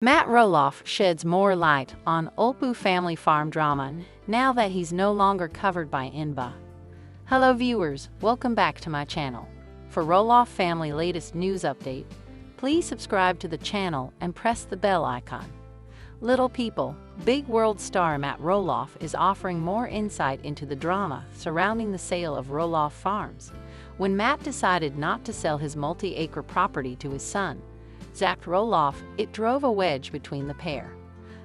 Matt Roloff sheds more light on Lpbw family farm drama now that he's no longer covered by INBA. Hello viewers, welcome back to my channel. For Roloff family latest news update, please subscribe to the channel and press the bell icon. Little people, big world star Matt Roloff is offering more insight into the drama surrounding the sale of Roloff Farms. When Matt decided not to sell his multi-acre property to his son, Zach Roloff, it drove a wedge between the pair.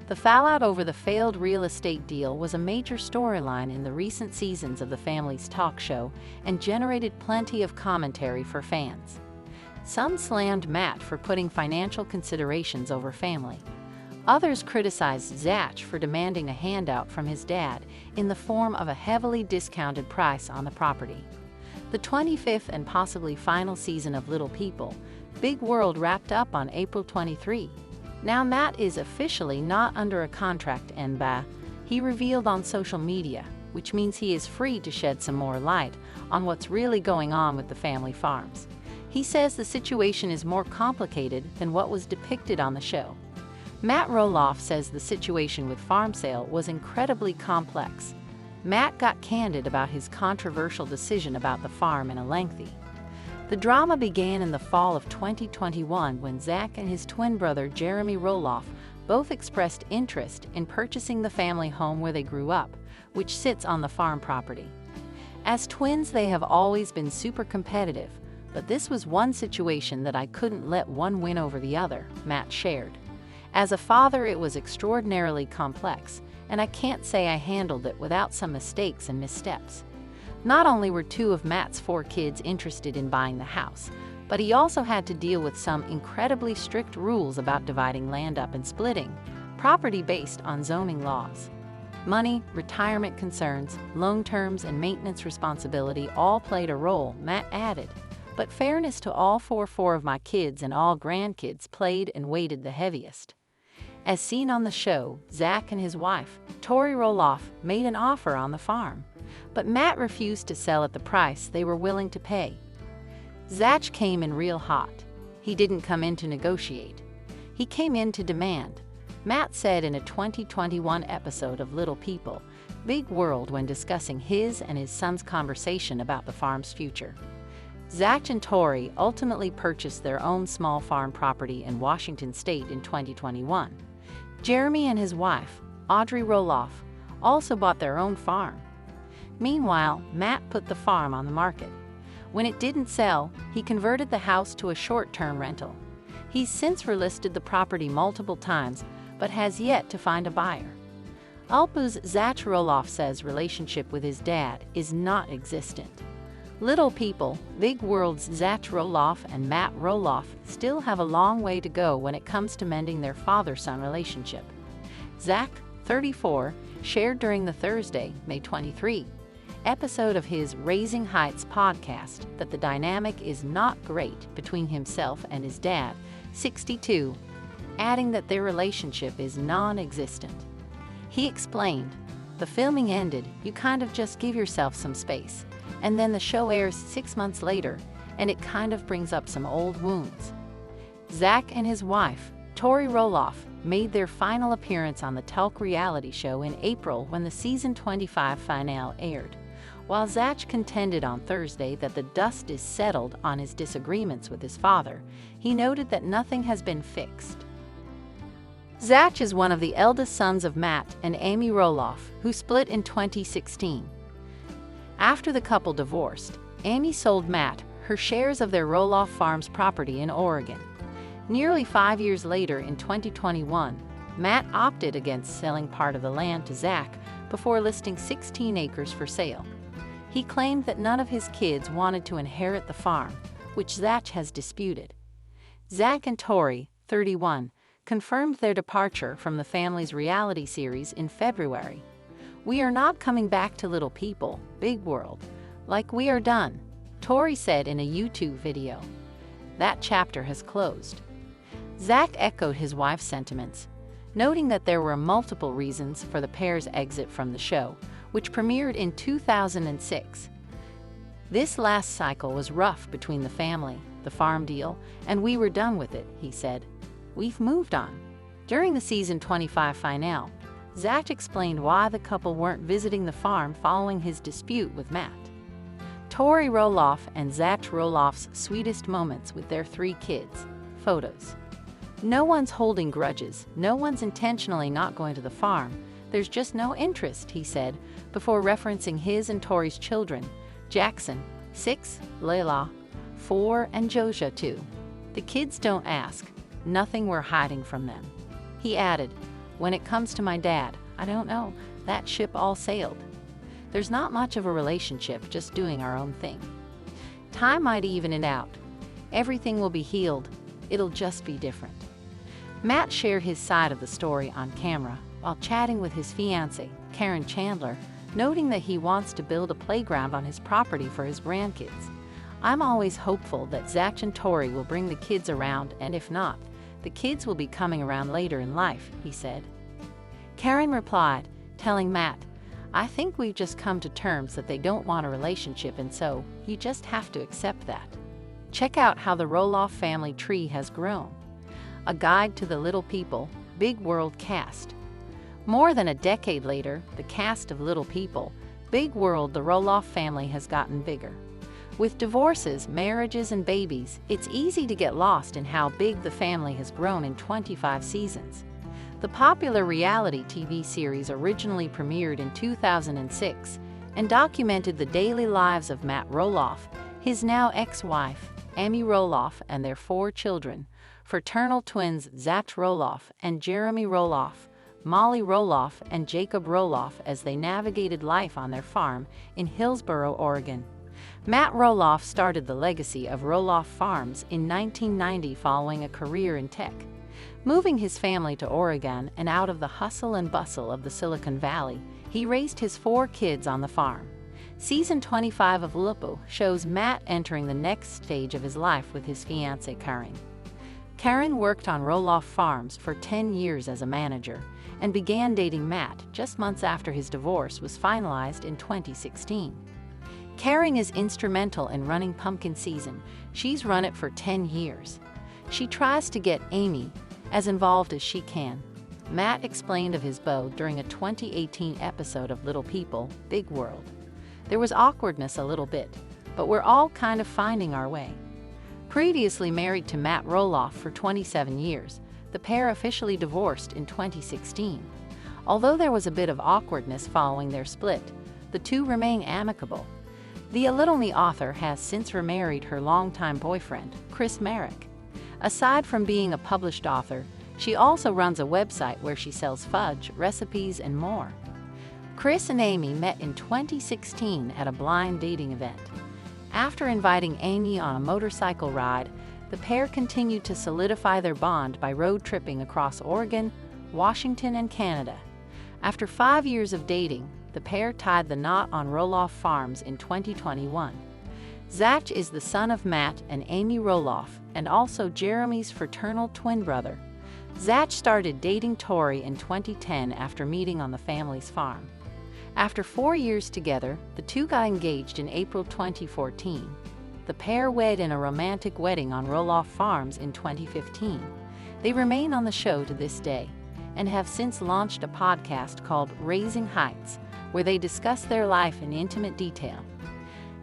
The fallout over the failed real estate deal was a major storyline in the recent seasons of the family's talk show and generated plenty of commentary for fans. Some slammed Matt for putting financial considerations over family. Others criticized Zach for demanding a handout from his dad in the form of a heavily discounted price on the property. The 25th and possibly final season of Little People, Big World wrapped up on April 23. Now Matt is officially not under a contract INBA, he revealed on social media, which means he is free to shed some more light on what's really going on with the family farms. He says the situation is more complicated than what was depicted on the show. Matt Roloff says the situation with farm sale was incredibly complex. Matt got candid about his controversial decision about the farm in a lengthy. The drama began in the fall of 2021 when Zach and his twin brother Jeremy Roloff both expressed interest in purchasing the family home where they grew up, which sits on the farm property. As twins, they have always been super competitive, but this was one situation that I couldn't let one win over the other, Matt shared. As a father, it was extraordinarily complex, and I can't say I handled it without some mistakes and missteps. Not only were two of Matt's 4 kids interested in buying the house, but he also had to deal with some incredibly strict rules about dividing land up and splitting property based on zoning laws. Money, retirement concerns, loan terms, and maintenance responsibility all played a role, Matt added. But fairness to all four of my kids and all grandkids played and weighted the heaviest. As seen on the show, Zach and his wife, Tori Roloff, made an offer on the farm, but Matt refused to sell at the price they were willing to pay. Zach came in real hot. He didn't come in to negotiate. He came in to demand, Matt said in a 2021 episode of Little People, Big World when discussing his and his son's conversation about the farm's future. Zach and Tori ultimately purchased their own small farm property in Washington state in 2021. Jeremy and his wife, Audrey Roloff, also bought their own farm. Meanwhile, Matt put the farm on the market. When it didn't sell, he converted the house to a short-term rental. He's since relisted the property multiple times, but has yet to find a buyer. Lpbw's Zach Roloff says relationship with his dad is not existent. Little People, Big World's Zach Roloff and Matt Roloff still have a long way to go when it comes to mending their father-son relationship. Zach, 34, shared during the Thursday, May 23, episode of his Raising Heights podcast that the dynamic is not great between himself and his dad, 62, adding that their relationship is non-existent. He explained, "The filming ended, you kind of just give yourself some space. And then the show airs 6 months later, and it kind of brings up some old wounds." Zach and his wife, Tori Roloff, made their final appearance on the talk reality show in April when the season 25 finale aired. While Zach contended on Thursday that the dust is settled on his disagreements with his father, he noted that nothing has been fixed. Zach is one of the eldest sons of Matt and Amy Roloff, who split in 2016. After the couple divorced, Amy sold Matt her shares of their Roloff Farms property in Oregon. Nearly 5 years later, in 2021, Matt opted against selling part of the land to Zach before listing 16 acres for sale. He claimed that none of his kids wanted to inherit the farm, which Zach has disputed. Zach and Tori, 31, confirmed their departure from the family's reality series in February. "We are not coming back to Little People, Big World. Like, we are done," Tori said in a YouTube video. That chapter has closed. Zach echoed his wife's sentiments, noting that there were multiple reasons for the pair's exit from the show, which premiered in 2006. "This last cycle was rough between the family, the farm deal, and we were done with it," he said. "We've moved on." During the season 25 finale, Zach explained why the couple weren't visiting the farm following his dispute with Matt. Tori Roloff and Zach Roloff's sweetest moments with their 3 kids. Photos. No one's holding grudges, no one's intentionally not going to the farm, there's just no interest, he said, before referencing his and Tori's children, Jackson, 6, Layla, 4, and Josiah, 2. The kids don't ask, nothing we're hiding from them. He added, when it comes to my dad, I don't know, that ship all sailed. There's not much of a relationship, just doing our own thing. Time might even it out. Everything will be healed, it'll just be different. Matt shared his side of the story on camera while chatting with his fiancée, Karen Chandler, noting that he wants to build a playground on his property for his grandkids. I'm always hopeful that Zach and Tori will bring the kids around, and if not, the kids will be coming around later in life, he said. Karen replied, telling Matt, I think we've just come to terms that they don't want a relationship, and so you just have to accept that. Check out how the Roloff family tree has grown. A guide to the Little People, Big World cast. More than a decade later, the cast of Little People, Big World, the Roloff family has gotten bigger. With divorces, marriages, and babies, it's easy to get lost in how big the family has grown in 25 seasons. The popular reality TV series originally premiered in 2006 and documented the daily lives of Matt Roloff, his now ex-wife, Amy Roloff, and their 4 children, fraternal twins Zach Roloff and Jeremy Roloff, Molly Roloff, and Jacob Roloff, as they navigated life on their farm in Hillsboro, Oregon. Matt Roloff started the legacy of Roloff Farms in 1990 following a career in tech. Moving his family to Oregon and out of the hustle and bustle of the Silicon Valley, he raised his 4 kids on the farm. Season 25 of Lpbw shows Matt entering the next stage of his life with his fiancée Karen. Karen worked on Roloff Farms for 10 years as a manager and began dating Matt just months after his divorce was finalized in 2016. Karen is instrumental in running pumpkin season. She's run it for 10 years. She tries to get Amy as involved as she can. Matt explained of his beau during a 2018 episode of Little People, Big World. There was awkwardness a little bit, but we're all kind of finding our way. Previously married to Matt Roloff for 27 years, the pair officially divorced in 2016. Although there was a bit of awkwardness following their split, the two remain amicable. The A Little Me author has since remarried her longtime boyfriend, Chris Marek. Aside from being a published author, she also runs a website where she sells fudge, recipes, and more. Chris and Amy met in 2016 at a blind dating event. After inviting Amy on a motorcycle ride, the pair continued to solidify their bond by road tripping across Oregon, Washington, and Canada. After 5 years of dating, the pair tied the knot on Roloff Farms in 2021. Zach is the son of Matt and Amy Roloff, and also Jeremy's fraternal twin brother. Zach started dating Tori in 2010 after meeting on the family's farm. After 4 years together, the two got engaged in April 2014. The pair wed in a romantic wedding on Roloff Farms in 2015. They remain on the show to this day and have since launched a podcast called Raising Heights, where they discuss their life in intimate detail.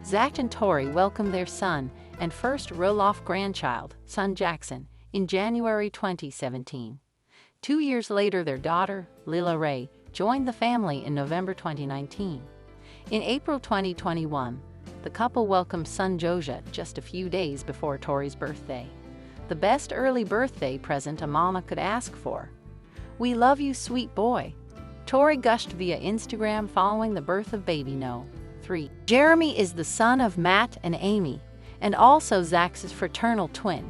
Zach and Tori welcomed their son and first Roloff grandchild, son Jackson, in January 2017. 2 years later, their daughter, Lila Ray, joined the family in November 2019. In April 2021, the couple welcomed son Josiah just a few days before Tori's birthday. The best early birthday present a mama could ask for. "We love you, sweet boy," Tori gushed via Instagram following the birth of baby No. 3. Jeremy is the son of Matt and Amy, and also Zach's fraternal twin.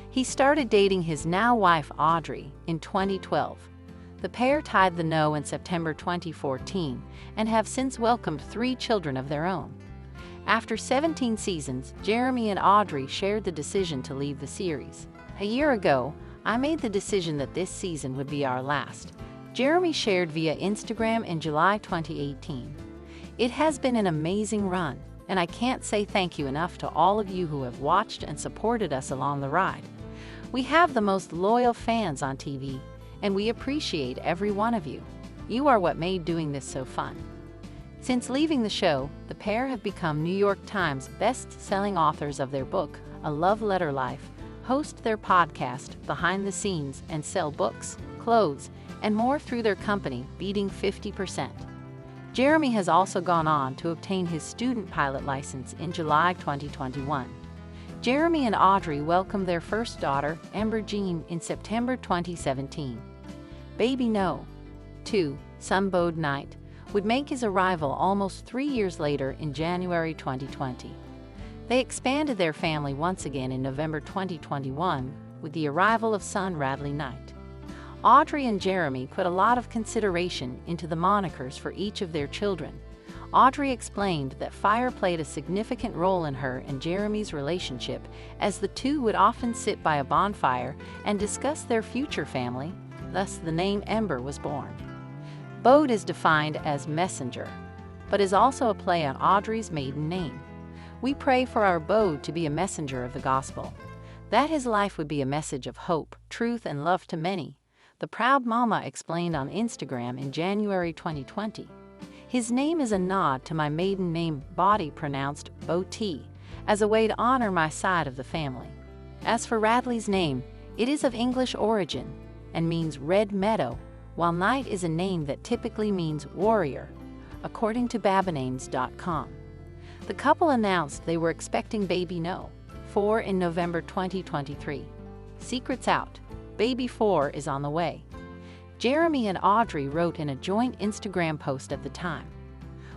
He started dating his now wife Audrey in 2012. The pair tied the knot in September 2014 and have since welcomed 3 children of their own. After 17 seasons, Jeremy and Audrey shared the decision to leave the series. "A year ago, I made the decision that this season would be our last," Jeremy shared via Instagram in July 2018. "It has been an amazing run, and I can't say thank you enough to all of you who have watched and supported us along the ride. We have the most loyal fans on TV, and we appreciate every one of you. You are what made doing this so fun. Since leaving the show, the pair have become New York Times best-selling authors of their book, A Love Letter Life, host their podcast, Behind the Scenes, and sell books, clothes, and more through their company, Beating 50%. Jeremy has also gone on to obtain his student pilot license in July 2021. Jeremy and Audrey welcomed their first daughter, Ember Jean, in September 2017. Baby No. 2, Sunbowed Night, would make his arrival almost 3 years later in January 2020. They expanded their family once again in November 2021 with the arrival of son Radley Knight. Audrey and Jeremy put a lot of consideration into the monikers for each of their children. Audrey explained that fire played a significant role in her and Jeremy's relationship, as the two would often sit by a bonfire and discuss their future family. Thus, the name Ember was born. Bode is defined as messenger, but is also a play on Audrey's maiden name. We pray for our Bode to be a messenger of the gospel, that his life would be a message of hope, truth, and love to many, the proud mama explained on Instagram in January 2020. His name is a nod to my maiden name, Body, pronounced Bo-T, as a way to honor my side of the family. As for Radley's name, it is of English origin and means red meadow, while Knight is a name that typically means warrior, according to babynames.com. The couple announced they were expecting baby No. 4 in November 2023. Secrets out. Baby 4 is on the way. Jeremy and Audrey wrote in a joint Instagram post at the time.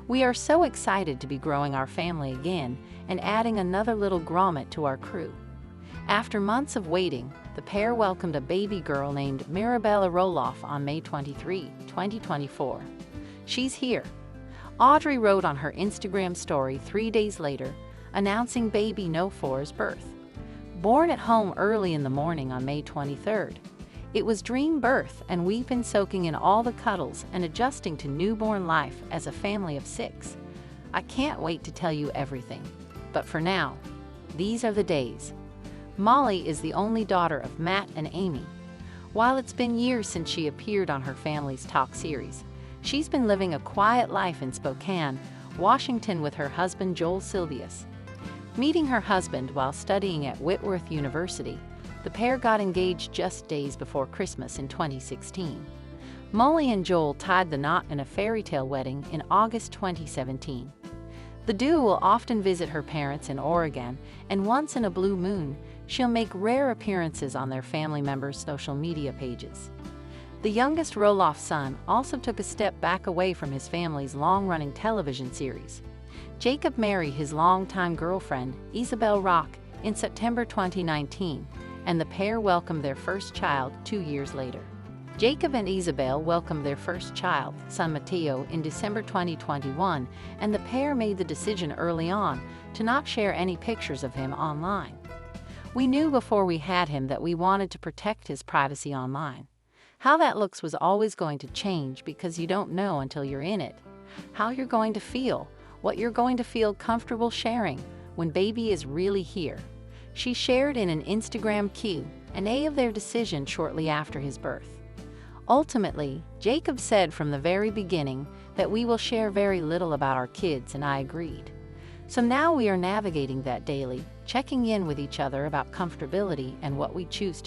We are so excited to be growing our family again and adding another little grommet to our crew. After months of waiting, the pair welcomed a baby girl named Mirabella Roloff on May 23, 2024. She's here. Audrey wrote on her Instagram story 3 days later, announcing baby No. 4's birth. Born at home early in the morning on May 23rd. It was dream birth, and we've been soaking in all the cuddles and adjusting to newborn life as a family of 6. I can't wait to tell you everything. But for now, these are the days. Molly is the only daughter of Matt and Amy. While it's been years since she appeared on her family's talk series, she's been living a quiet life in Spokane, Washington with her husband Joel Silvius. Meeting her husband while studying at Whitworth University, the pair got engaged just days before Christmas in 2016. Molly and Joel tied the knot in a fairy tale wedding in August 2017. The duo will often visit her parents in Oregon, and once in a blue moon, she'll make rare appearances on their family members' social media pages. The youngest Roloff son also took a step back away from his family's long-running television series. Jacob married his longtime girlfriend, Isabel Rock, in September 2019, and the pair welcomed their first child 2 years later. Jacob and Isabel welcomed their first child, son Mateo, in December 2021, and the pair made the decision early on to not share any pictures of him online. We knew before we had him that we wanted to protect his privacy online. How that looks was always going to change because you don't know until you're in it. How you're going to feel, what you're going to feel comfortable sharing when baby is really here. She shared in an Instagram Q&A of their decision shortly after his birth. Ultimately, Jacob said from the very beginning that we will share very little about our kids, and I agreed. So now we are navigating that daily, checking in with each other about comfortability and what we choose to